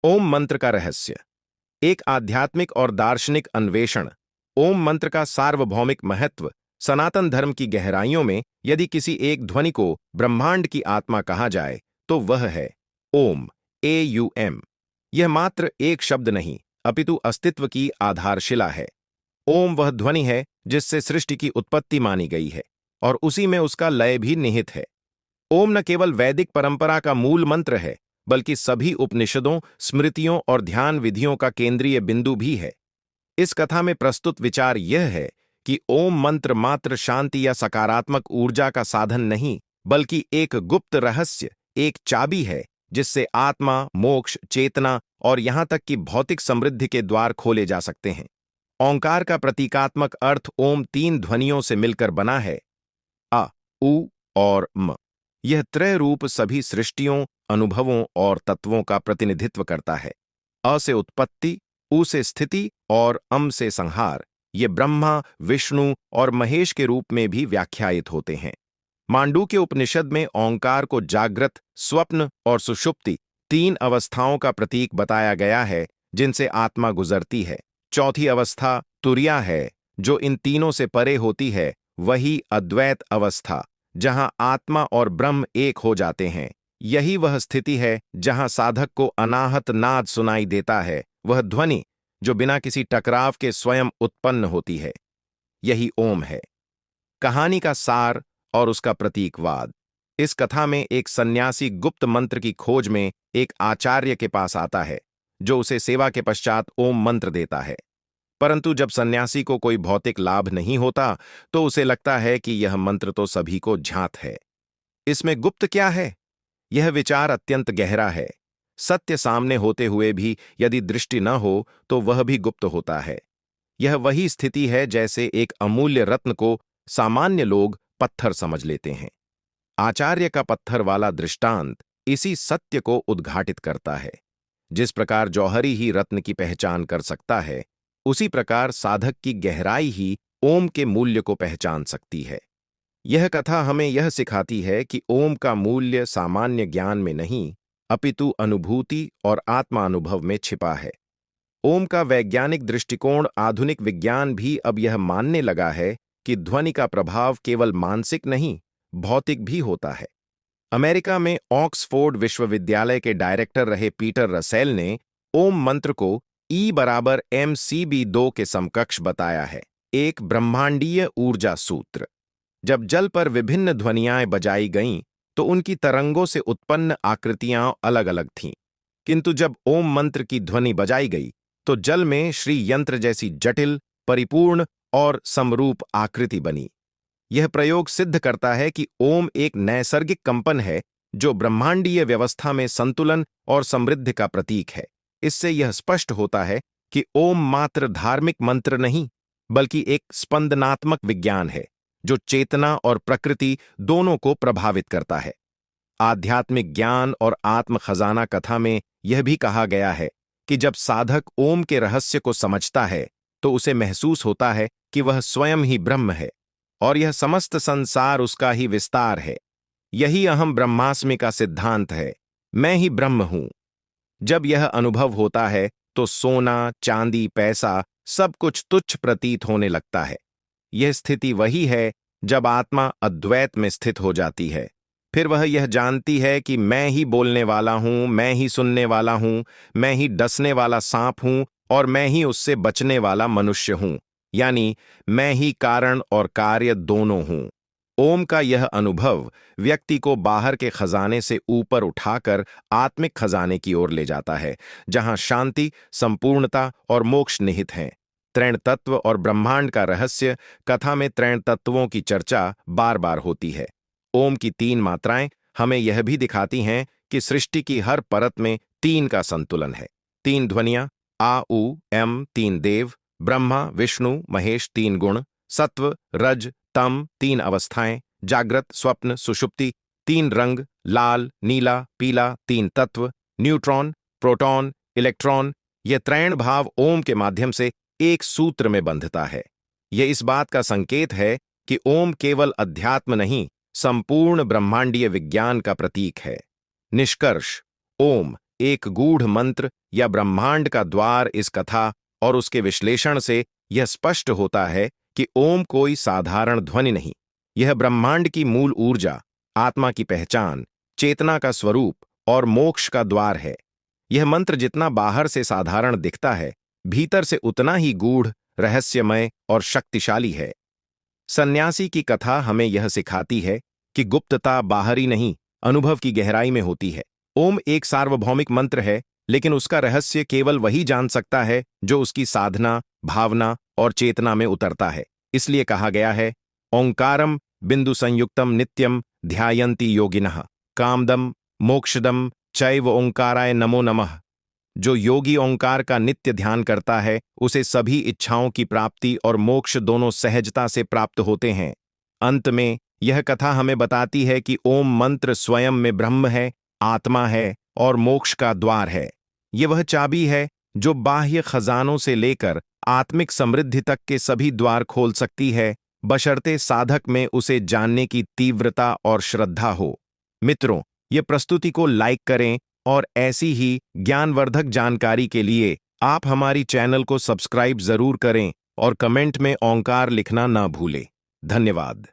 ओम मंत्र का रहस्य। एक आध्यात्मिक और दार्शनिक अन्वेषण। ओम मंत्र का सार्वभौमिक महत्व। सनातन धर्म की गहराइयों में यदि किसी एक ध्वनि को ब्रह्मांड की आत्मा कहा जाए तो वह है ओम। AUM। यह मात्र एक शब्द नहीं अपितु अस्तित्व की आधारशिला है। ओम वह ध्वनि है जिससे सृष्टि की उत्पत्ति मानी गई है और उसी में उसका लय भी निहित है। ओम न केवल वैदिक परंपरा का मूल मंत्र है बल्कि सभी उपनिषदों, स्मृतियों और ध्यान विधियों का केंद्रीय बिंदु भी है। इस कथा में प्रस्तुत विचार यह है कि ओम मंत्र मात्र शांति या सकारात्मक ऊर्जा का साधन नहीं बल्कि एक गुप्त रहस्य, एक चाबी है जिससे आत्मा, मोक्ष, चेतना और यहां तक कि भौतिक समृद्धि के द्वार खोले जा सकते हैं। ओंकार का प्रतीकात्मक अर्थ ओम तीन ध्वनियों से मिलकर बना है, अ, उ और म। यह त्रय रूप सभी सृष्टियों, अनुभवों और तत्वों का प्रतिनिधित्व करता है। अ से उत्पत्ति, उ से स्थिति और अम से संहार। ये ब्रह्मा, विष्णु और महेश के रूप में भी व्याख्यायित होते हैं। मांडूक्य उपनिषद में ओंकार को जागृत, स्वप्न और सुषुप्ति तीन अवस्थाओं का प्रतीक बताया गया है जिनसे आत्मा गुजरती है। चौथी अवस्था तुरिया है जो इन तीनों से परे होती है, वही अद्वैत अवस्था जहां आत्मा और ब्रह्म एक हो जाते हैं। यही वह स्थिति है जहां साधक को अनाहत नाद सुनाई देता है, वह ध्वनि जो बिना किसी टकराव के स्वयं उत्पन्न होती है। यही ओम है। कहानी का सार और उसका प्रतीकवाद। इस कथा में एक सन्यासी गुप्त मंत्र की खोज में एक आचार्य के पास आता है जो उसे सेवा के पश्चात ओम मंत्र देता है। परंतु जब सन्यासी को कोई भौतिक लाभ नहीं होता तो उसे लगता है कि यह मंत्र तो सभी को ज्ञात है। इसमें गुप्त क्या है? यह विचार अत्यंत गहरा है। सत्य सामने होते हुए भी यदि दृष्टि न हो तो वह भी गुप्त होता है। यह वही स्थिति है जैसे एक अमूल्य रत्न को सामान्य लोग पत्थर समझ लेते हैं। आचार्य का पत्थर वाला दृष्टांत इसी सत्य को उद्घाटित करता है। जिस प्रकार जौहरी ही रत्न की पहचान कर सकता है, उसी प्रकार साधक की गहराई ही ओम के मूल्य को पहचान सकती है। यह कथा हमें यह सिखाती है कि ओम का मूल्य सामान्य ज्ञान में नहीं अपितु अनुभूति और आत्मानुभव में छिपा है। ओम का वैज्ञानिक दृष्टिकोण, आधुनिक विज्ञान भी अब यह मानने लगा है कि ध्वनि का प्रभाव केवल मानसिक नहीं, भौतिक भी होता है। अमेरिका में ऑक्सफोर्ड विश्वविद्यालय के डायरेक्टर रहे पीटर रसेल ने ओम मंत्र को E = mcv2 के समकक्ष बताया है, एक ब्रह्मांडीय ऊर्जा सूत्र। जब जल पर विभिन्न ध्वनियाएं बजाई गईं तो उनकी तरंगों से उत्पन्न आकृतियां अलग अलग थीं, किंतु जब ओम मंत्र की ध्वनि बजाई गई तो जल में श्री यंत्र जैसी जटिल, परिपूर्ण और समरूप आकृति बनी। यह प्रयोग सिद्ध करता है कि ओम एक नैसर्गिक कंपन है जो ब्रह्मांडीय व्यवस्था में संतुलन और समृद्धि का प्रतीक है। इससे यह स्पष्ट होता है कि ओम मात्र धार्मिक मंत्र नहीं बल्कि एक स्पंदनात्मक विज्ञान है जो चेतना और प्रकृति दोनों को प्रभावित करता है। आध्यात्मिक ज्ञान और आत्म खजाना कथा में यह भी कहा गया है कि जब साधक ओम के रहस्य को समझता है तो उसे महसूस होता है कि वह स्वयं ही ब्रह्म है और यह समस्त संसार उसका ही विस्तार है। यही अहम ब्रह्मास्मि का सिद्धांत है, मैं ही ब्रह्म हूं। जब यह अनुभव होता है तो सोना, चांदी, पैसा सब कुछ तुच्छ प्रतीत होने लगता है। यह स्थिति वही है जब आत्मा अद्वैत में स्थित हो जाती है। फिर वह यह जानती है कि मैं ही बोलने वाला हूं, मैं ही सुनने वाला हूं, मैं ही डसने वाला सांप हूं और मैं ही उससे बचने वाला मनुष्य हूं, यानी मैं ही कारण और कार्य दोनों हूं। ओम का यह अनुभव व्यक्ति को बाहर के खजाने से ऊपर उठाकर आत्मिक खजाने की ओर ले जाता है, जहां शांति, संपूर्णता और मोक्ष निहित हैं। त्रैण तत्व और ब्रह्मांड का रहस्य। कथा में त्रैण तत्वों की चर्चा बार बार होती है। ओम की तीन मात्राएं हमें यह भी दिखाती हैं कि सृष्टि की हर परत में तीन का संतुलन है। तीन ध्वनियां, आ, उ, एम, तीन देव, ब्रह्मा, विष्णु, महेश, तीन गुण, सत्व, रज, तम, तीन अवस्थाएं, जागृत, स्वप्न, सुषुप्ति, तीन रंग, लाल, नीला, पीला, तीन तत्व, न्यूट्रॉन, प्रोटॉन, इलेक्ट्रॉन। यह त्रैण भाव ओम के माध्यम से एक सूत्र में बंधता है। यह इस बात का संकेत है कि ओम केवल अध्यात्म नहीं, संपूर्ण ब्रह्मांडीय विज्ञान का प्रतीक है। निष्कर्ष, ओम एक गूढ़ मंत्र या ब्रह्मांड का द्वार। इस कथा और उसके विश्लेषण से यह स्पष्ट होता है कि ओम कोई साधारण ध्वनि नहीं, यह ब्रह्मांड की मूल ऊर्जा, आत्मा की पहचान, चेतना का स्वरूप और मोक्ष का द्वार है। यह मंत्र जितना बाहर से साधारण दिखता है, भीतर से उतना ही गूढ़, रहस्यमय और शक्तिशाली है। सन्यासी की कथा हमें यह सिखाती है कि गुप्तता बाहरी नहीं, अनुभव की गहराई में होती है। ओम एक सार्वभौमिक मंत्र है, लेकिन उसका रहस्य केवल वही जान सकता है जो उसकी साधना, भावना और चेतना में उतरता है। इसलिए कहा गया है, ओंकारम बिंदु संयुक्तम नित्यम ध्यायन्ति योगिनः कामदम मोक्षदम चैव ओंकाराय नमो नमः। जो योगी ओंकार का नित्य ध्यान करता है, उसे सभी इच्छाओं की प्राप्ति और मोक्ष दोनों सहजता से प्राप्त होते हैं। अंत में यह कथा हमें बताती है कि ओम मंत्र स्वयं में ब्रह्म है, आत्मा है और मोक्ष का द्वार है। ये वह चाबी है जो बाह्य खजानों से लेकर आत्मिक समृद्धि तक के सभी द्वार खोल सकती है, बशर्ते साधक में उसे जानने की तीव्रता और श्रद्धा हो। मित्रों, ये प्रस्तुति को लाइक करें और ऐसी ही ज्ञानवर्धक जानकारी के लिए आप हमारी चैनल को सब्सक्राइब जरूर करें और कमेंट में ओंकार लिखना ना भूलें। धन्यवाद।